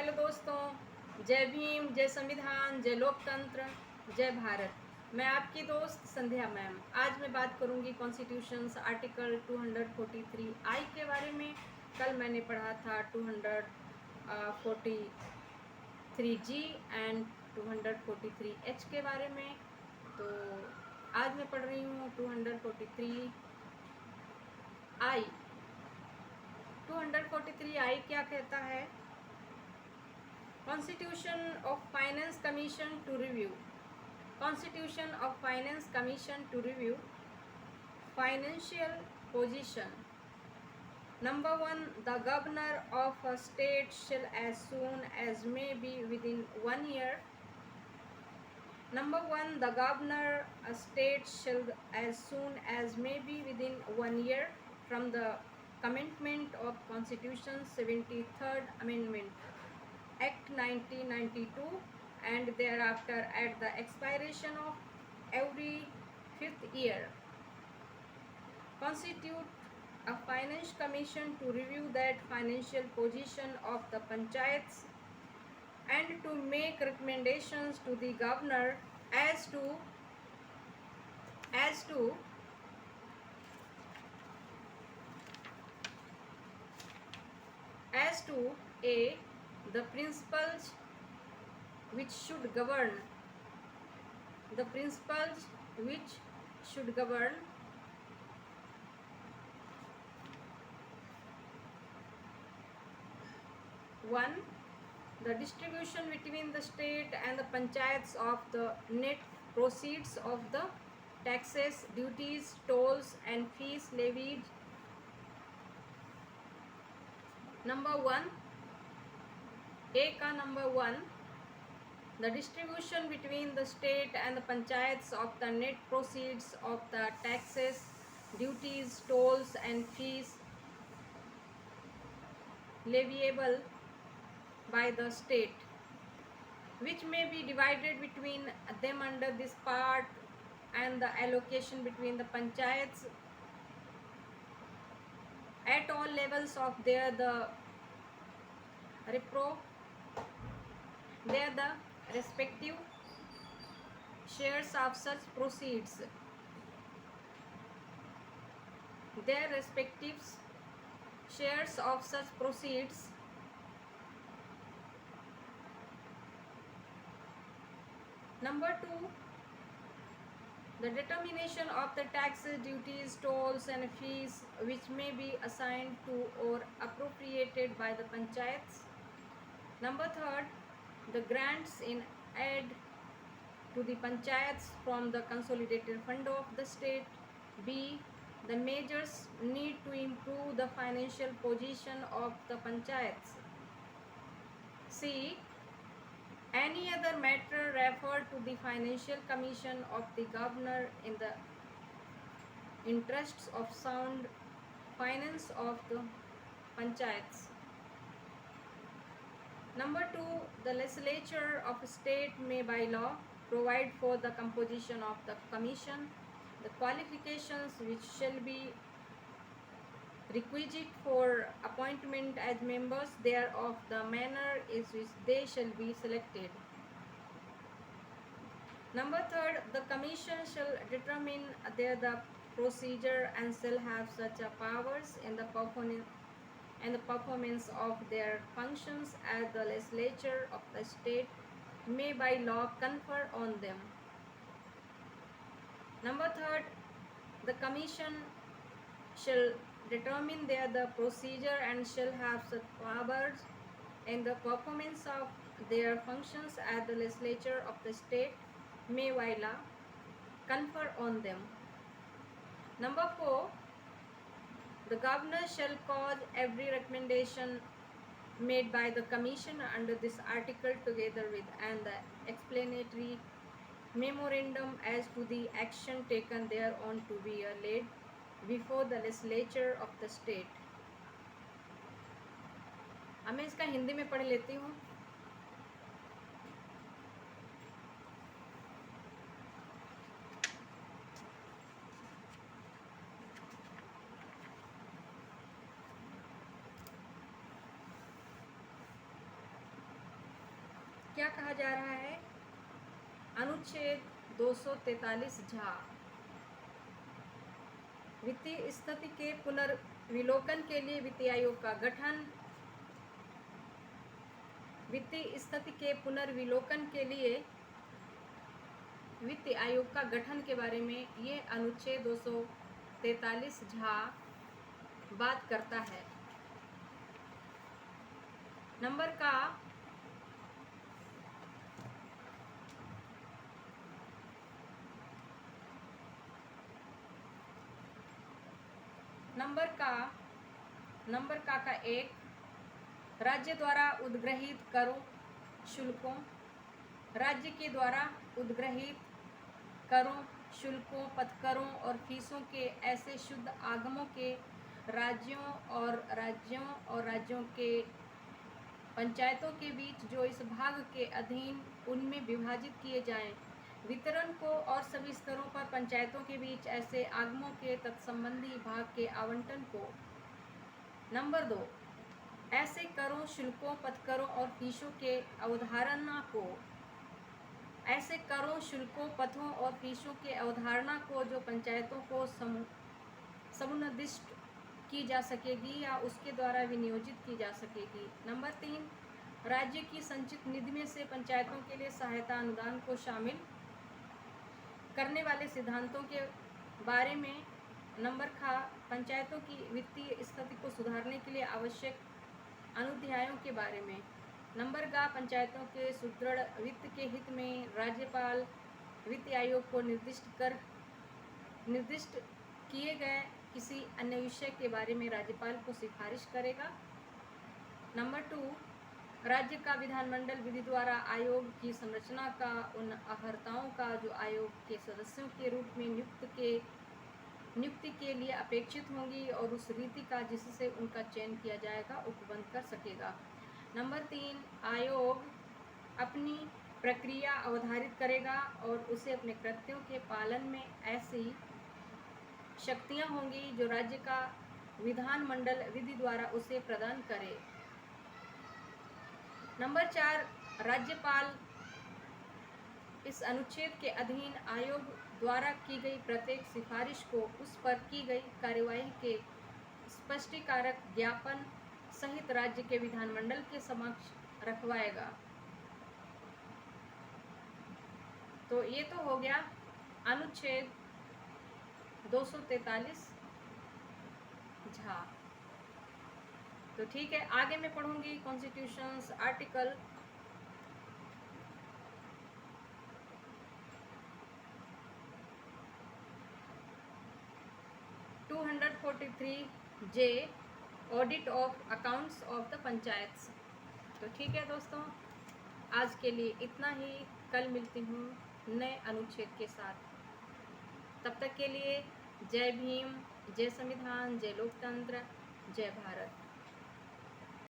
Hello दोस्तों, जय भीम, जय संविधान, जय लोकतंत्र, जय भारत। मैं आपकी दोस्त संध्या मैम। आज मैं बात करूंगी कॉन्स्टिट्यूशंस आर्टिकल 243 आई के बारे में। कल मैंने पढ़ा था 243 जी एंड 243 एच के बारे में। तो आज मैं पढ़ रही हूँ 243 आई। 243 आई क्या कहता है? Constitution of Finance Commission to review. Constitution of Finance Commission to review financial position. Number 1, the governor of a state shall as soon as may be within 1 year. Number 1, the governor a state shall as soon as may be within 1 year from the commencement of Constitution's 73rd Amendment Act 1992 and thereafter at the expiration of every 5th year. Constitute a finance commission to review that financial position of the panchayats and to make recommendations to the governor as to a the principles which should govern 1. The distribution between the state and the panchayats of the net proceeds of the taxes, duties, tolls and fees levied. Number 1, A का number 1, the distribution between the state and the panchayats of the net proceeds of the taxes, duties, tolls and fees leviable by the state, which may be divided between them under this part, and the allocation between the panchayats at all levels of the respective shares of such proceeds. Their respective shares of such proceeds Number 2, the determination of the taxes, duties, tolls and fees which may be assigned to or appropriated by the panchayats. Number 3, the grants in aid to the panchayats from the consolidated fund of the state. B, the measures need to improve the financial position of the panchayats. C, any other matter referred to the financial commission of the governor in the interests of sound finance of the panchayats. Number 2, the legislature of state may by law provide for the composition of the commission, the qualifications which shall be requisite for appointment as members thereof, the manner in which they shall be selected. Number 3, the commission shall determine the procedure and shall have such a powers in the performance of their functions as the legislature of the state may by law confer on them. Number 3, the commission shall determine the procedure and shall have such powers in the performance of their functions as the legislature of the state may by law confer on them. Number 4, the governor shall cause every recommendation made by the commission under this article together with and the explanatory memorandum as to the action taken thereon to be laid before the legislature of the state. अब मैं इसका हिंदी में पढ़ लेती हूँ। क्या कहा जा रहा है? अनुच्छेद 243 झा वित्तीय स्थिति के पुनर्विलोकन के लिए वित्त आयोग का गठन। वित्तीय स्थिति के पुनर्विलोकन के लिए वित्त आयोग का गठन के बारे में ये अनुच्छेद 243 झा बात करता है। नंबर का एक, राज्य द्वारा उद्ग्रहित करों, शुल्कों। राज्य के द्वारा उद्ग्रहित करों, शुल्कों, पथकरों और फीसों के ऐसे शुद्ध आगमों के राज्यों और राज्यों के पंचायतों के बीच जो इस भाग के अधीन उनमें विभाजित किए जाएं, वितरण को और सभी स्तरों पर पंचायतों के बीच ऐसे आगमों के तत्संबंधी भाग के आवंटन को। नंबर 2, ऐसे करों, शुल्कों, पथकरों और फीसों के अवधारणा को, ऐसे करों, शुल्कों, पथों और फीसों के अवधारणा को जो पंचायतों को समुन्निष्ट की जा सकेगी या उसके द्वारा विनियोजित की जा सकेगी। नंबर 3, राज्य की संचित निधि में से पंचायतों के लिए सहायता अनुदान को शामिल करने वाले सिद्धांतों के बारे में। नंबर खा, पंचायतों की वित्तीय स्थिति को सुधारने के लिए आवश्यक अनुध्यायों के बारे में। नंबर गा, पंचायतों के सुदृढ़ वित्त के हित में राज्यपाल वित्त आयोग को निर्दिष्ट किए गए किसी अन्य विषय के बारे में राज्यपाल को सिफारिश करेगा। नंबर 2, राज्य का विधानमंडल विधि द्वारा आयोग की संरचना का उन अहर्ताओं का जो आयोग के सदस्यों के रूप में नियुक्ति के लिए अपेक्षित होंगी और उस रीति का जिससे उनका चयन किया जाएगा उपबंध कर सकेगा। नंबर 3, आयोग अपनी प्रक्रिया अवधारित करेगा और उसे अपने कृत्यों के पालन में ऐसी शक्तियां होंगी जो राज्य का विधानमंडल विधि द्वारा उसे प्रदान करे। नंबर 4, राज्यपाल इस अनुच्छेद के अधीन आयोग द्वारा की गई प्रत्येक सिफारिश को उस पर की गई कार्यवाही के स्पष्टीकारक ज्ञापन सहित राज्य के विधानमंडल के समक्ष रखवाएगा। तो ये तो हो गया अनुच्छेद 243 झा। तो ठीक है, आगे मैं पढ़ूंगी constitution's article 243 J, audit of accounts of the panchayats. तो ठीक है दोस्तों, आज के लिए इतना ही। कल मिलती हूँ नए अनुच्छेद के साथ। तब तक के लिए जय भीम, जय संविधान, जय लोकतंत्र, जय भारत।